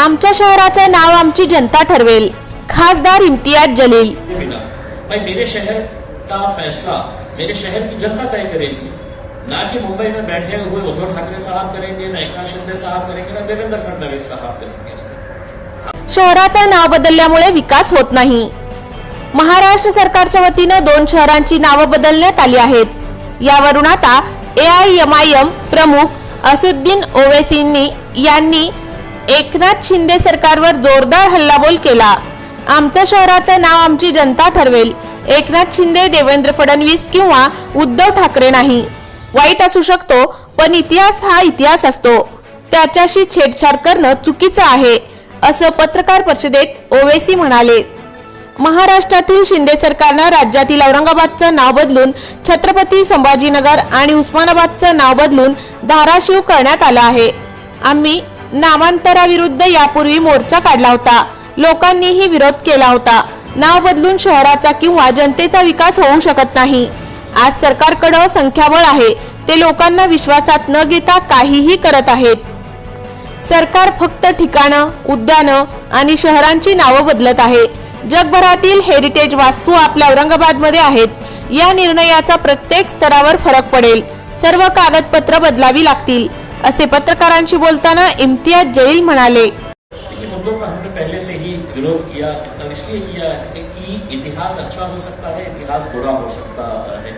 आमच्या शहराचं नाव आमची जनता ठरवेल, खासदार इम्तियाज जलील। भाई मेरे शहर का फैसला मेरे शहर की जनता तय करेगी, ना कि मुंबई में बैठे हुए उद्धव ठाकरे साहब करेंगे, ना एकनाथ शिंदे साहब करेंगे, ना देवेंद्र फडणवीस साहब करेंगे। शहराचं नाव बदलल्यामुळे विकास होत नाही। महाराष्ट्र सरकारच्या वतीने 2 शहरांची नावं बदलण्यात आली आहेत। यावरून आता AIMIM प्रमुख असुद्दीन ओवैसी यांनी एकनाथ शिंदे सरकारवर जोरदार हल्लाबोल केला। आमच्या शहराचं नाव आमची जनता ठरवेल, एकनाथ शिंदे, देवेंद्र फडणवीस किंवा उद्धव ठाकरे नाही। वाईट असू शकतो, पण इतिहास हा इतिहास असतो, त्याच्याशी छेडछाड करणं चुकीचं आहे, असं पत्रकार परिषदेत ओवैसी म्हणाले। महाराष्ट्रातील शिंदे सरकारनं राज्यातील औरंगाबादचं नाव बदलून छत्रपती संभाजीनगर आणि उस्मानाबादचं नाव बदलून धाराशिव करण्यात आलं आहे। आम्ही नामांतराविरुद्ध यापूर्वी मोर्चा काढला होता, लोकांनीही विरोध केला होता। नाव बदलून शहराचा किंवा जनतेचा विकास होऊ शकत नाही। आज सरकारकडे संख्याबळ आहे, ते लोकांना विश्वासात न घेता काहीही करत आहेत। सरकार फक्त ठिकाणं, उद्यानं आणि शहरांची नावं बदलत आहे। जगभरातील हेरिटेज वास्तू आपल्या औरंगाबादमध्ये आहेत। या निर्णयाचा प्रत्येक स्तरावर फरक पडेल, सर्व कागदपत्र बदलावी लागतील, असे पत्रकारांशी बोलताना इम्तियाज जलील म्हणाले। मुद्दों पर हमने पहले से ही विरोध किया और इसलिए किया है कि इतिहास अच्छा हो सकता है, इतिहास बुरा हो सकता है।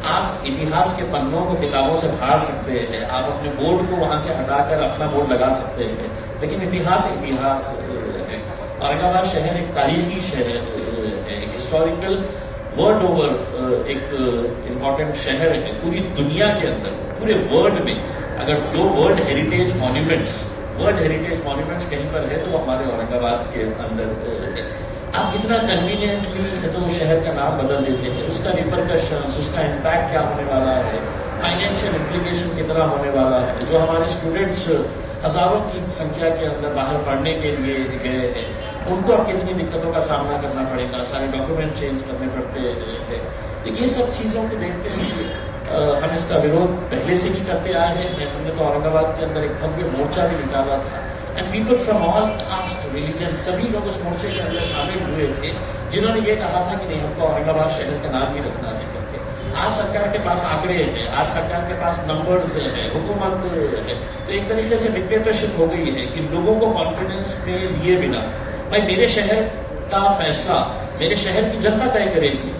आप इतिहास के पन्नों को किताबों से फाड़ सकते हैं, आप अपने बोर्ड को वहां से हटाकर अपना बोर्ड लगा सकते हैं, लेकिन इतिहास इतिहास है। औरंगाबाद शहर एक तारीखी शहर है, एक हिस्टोरिकल वर्ल्ड ओवर एक इम्पोर्टेंट शहर है पूरी दुनिया के अंदर। पूरे वर्ल्ड में अगर 2 वर्ल्ड हेरिटेज मॉन्यूमेंट्स कहीं पर है तो वो हमारे औरंगाबाद के अंदर है। आप कितना कन्वीनियंटली है तो शहर का नाम बदल देते हैं, उसका रिपरकशंस, उसका इम्पैक्ट क्या होने वाला है, फाइनेंशियल इम्प्लीकेशन कितना होने वाला है। जो हमारे स्टूडेंट्स हजारों की संख्या के अंदर बाहर पढ़ने के लिए गए हैं, उनको अब कितनी दिक्कतों का सामना करना पड़ेगा, सारे डॉक्यूमेंट चेंज करने पड़ते हैं। तो ये सब चीज़ों को देखते हुए हम इसका विरोध पहले से ही करते आए हैं। हमने तो औरंगाबाद के अंदर एक भव्य मोर्चा भी निकाला था and people from all caste religion सभी लोग उस मोर्चे के अंदर शामिल हुए थे, जिन्होंने ये कहा था कि नहीं, हमको औरंगाबाद शहर का नाम ही रखना है करके। आज सरकार के पास आंकड़े हैं, आज सरकार के पास नंबर्स है, हुकूमत है, तो एक तरीके से डिक्टेटरशिप हो गई है कि लोगों को कॉन्फिडेंस में लिए बिना भाई मेरे शहर का फैसला मेरे शहर की जनता तय करेगी,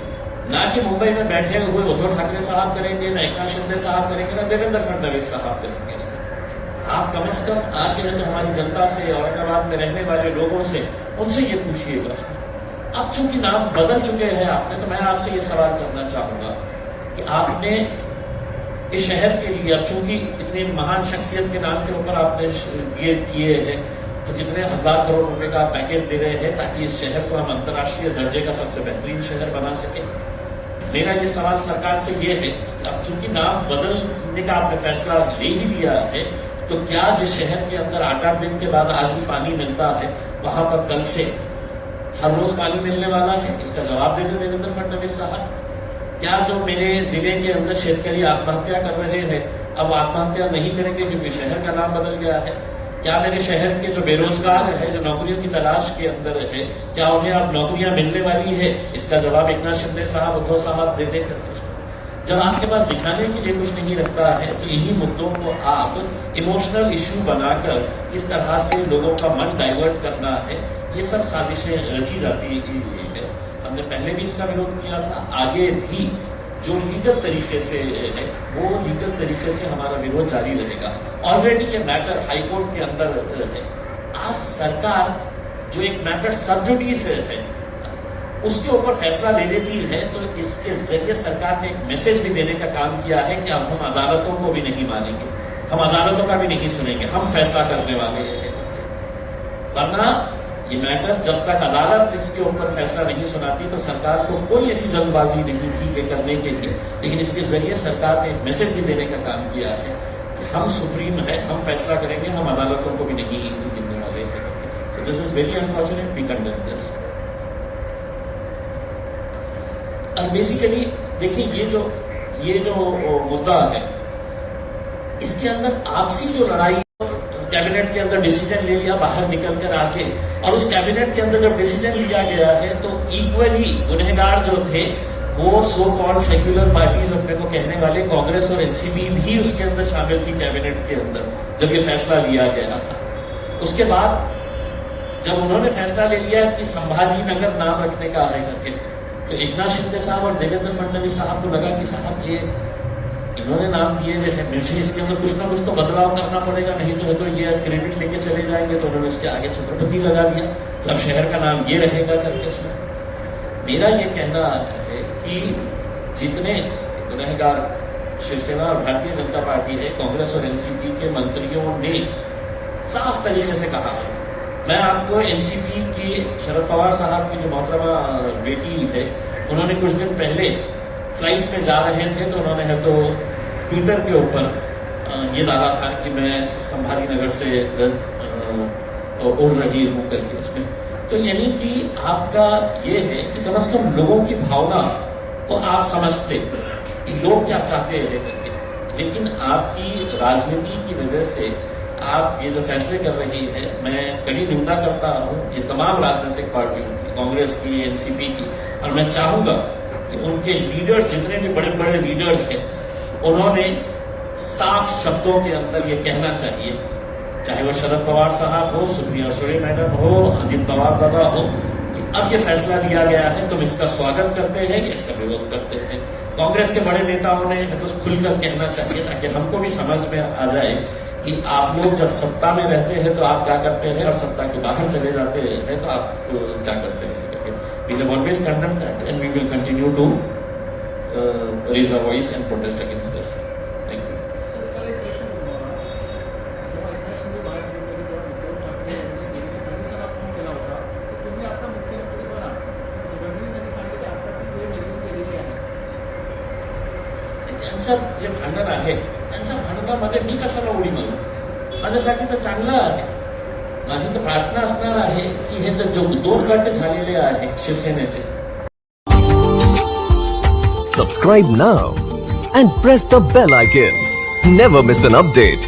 ना कि मुंबई में बैठे हुए उद्धव ठाकरे साहब करेंगे, ना एकनाथ शिंदे साहब करेंगे, ना देवेंद्र फडणवीस साहब करेंगे। आप कम से कम आके तो हमारी जनता से, औरंगाबाद में रहने वाले लोगों से, उनसे ये पूछिएगा। अब चूंकि नाम बदल चुके हैं आपने, तो मैं आपसे ये सवाल करना चाहूंगा कि आपने इस शहर के लिए, अब चूंकि इतनी महान शख्सियत के नाम के ऊपर आपने ये किए हैं, तो कितने 1000 करोड़ रुपए का पैकेज दे रहे हैं ताकि इस शहर को हम अंतर्राष्ट्रीय दर्जे का सबसे बेहतरीन शहर बना सके। मेरा ये सवाल सरकार से ये है कि अब चूंकि नाम बदलने का आपने फैसला ले ही लिया है, तो क्या जिस शहर के अंदर 8-8 दिन के बाद आज भी पानी मिलता है, वहां पर कल से हर रोज पानी मिलने वाला है? इसका जवाब दे दें देवेंद्र फडणवीस साहब। क्या जो मेरे जिले के अंदर शेतकरी आत्महत्या कर रहे हैं, अब आत्महत्या नहीं करेंगे क्योंकि शहर का नाम बदल गया है? क्या मेरे शहर के जो बेरोजगार है, जो नौकरियों की तलाश के अंदर है, क्या उन्हें अब नौकरियां मिलने वाली है? इसका जवाब एकनाथ शिंदे साहब, उद्धव साहब दे दें। जब आपके पास दिखाने के लिए कुछ नहीं रहता है, तो इन्हीं मुद्दों को आप इमोशनल इश्यू बनाकर किस तरह से लोगों का मन डाइवर्ट करना है, ये सब साजिशें रची जाती है। हमने पहले भी इसका विरोध किया था, आगे भी जो लीगल तरीके से है वो लीगल तरीके से हमारा विरोध जारी रहेगा। ऑलरेडी ये मैटर हाईकोर्ट के अंदर है। आज सरकार जो एक मैटर सब जुडिस है उसके ऊपर फैसला ले लेती है, तो इसके जरिए सरकार ने एक मैसेज भी देने का काम किया है कि अब हम अदालतों को भी नहीं मानेंगे, हम अदालतों का भी नहीं सुनेंगे, हम फैसला करने वाले हैं। वरना ये मैटर जब तक अदालत इसके ऊपर फैसला नहीं सुनाती, तो सरकार को कोई ऐसी जल्दबाजी नहीं थी करने के लिए, लेकिन इसके जरिए सरकार ने एक मैसेज भी देने का काम किया है कि हम सुप्रीम है, हम फैसला करेंगे, हम अदालतों को भी नहीं गिनने वाले हैं। So this is very unfortunate, we condemn this। Basically देखिए, ये जो मुद्दा है, इसके अंदर आपसी जो लड़ाई, कैबिनेट के अंदर डिसीजन ले लिया बाहर निकल कर आके, और उस कैबिनेट के अंदर जब डिसीजन लिया गया है तो इक्वली गुनहगार जो थे वो सो कॉल्ड सेक्युलर पार्टीज अपने को कहने वाले कांग्रेस और एनसीपी भी उसके अंदर शामिल थी कैबिनेट के अंदर जब ये फैसला लिया गया था। उसके बाद जब उन्होंने फैसला ले लिया कि संभाजी नगर नाम रखने का है करके, तो एकनाथ शिंदे साहब और देवेंद्र फडणवीस साहब को लगा कि साहब ये इन्होंने नाम दिए जो है, मुझे इसके अंदर कुछ ना कुछ तो बदलाव करना पड़ेगा, नहीं तो है तो ये क्रेडिट लेके चले जाएंगे। तो उन्होंने उसके आगे छत्रपति लगा दिया, तो अब शहर का नाम ये रहेगा करके उसमें। मेरा ये कहना है कि जितने गुनहगार शिवसेना और भारतीय जनता पार्टी है, कांग्रेस और एनसीपी के मंत्रियों ने साफ तरीके से कहा है। मैं आपको एनसीपी की शरद पवार साहब की जो मोहतरमा बेटी है, उन्होंने कुछ दिन पहले फ्लाइट में जा रहे थे तो उन्होंने है तो ट्विटर के ऊपर ये डाला था कि मैं संभाजी नगर से उड़ रही हूँ करके उसमें। तो यानी कि आपका ये है कि कम से कम लोगों की भावना को आप समझते कि लोग क्या चाहते हैं करके, लेकिन आपकी राजनीति की वजह से आप ये जो फैसले कर रही है, मैं कड़ी निंदा करता हूँ ये तमाम राजनीतिक पार्टियों की, कांग्रेस की, एनसीपी की, और मैं चाहूंगा कि उनके लीडर्स जितने भी बड़े बड़े लीडर्स हैं उन्होंने साफ शब्दों के अंदर ये कहना चाहिए, चाहे वो शरद पवार साहब हो, सुप्रिया सुले मैडम हो, अजित पवार दादा हो, कि अब ये फैसला लिया गया है, तुम इसका स्वागत करते हैं या इसका विरोध करते हैं। कांग्रेस के बड़े नेताओं ने है तो खुलकर कहना चाहिए ताकि हमको भी समझ में आ जाए कि आप लोग जब सत्ता में रहते हैं तो आप क्या करते हैं और सत्ता के बाहर चले जाते हैं तो आप क्या करते हैं। We have always condemned that and we will continue to raise our voice and protest against this. Thank you. Sir एक प्रश्न तुम्हाला, जेव्हा एकनाथ शिंदे बाहेर गेले तेव्हा उद्धव ठाकरे यांनी देवेंद्र फडणवीसांना फोन केला होता की तुम्ही आता मुख्यमंत्री बना, तर फडणवीसांनी सांगितले की आता ती वेळ निघून गेलेली आहे. त्यांचं जे भांडण आहे त्यांच्या भांडणामध्ये मी कशाला उडी मारू, माझ्यासाठी तर चांगलं आहे. माझी तर प्रार्थना असणार आहे की हे तर जो दोन गट झालेले आहे शिवसेनेचे. Subscribe now and press the bell icon. Never miss an update.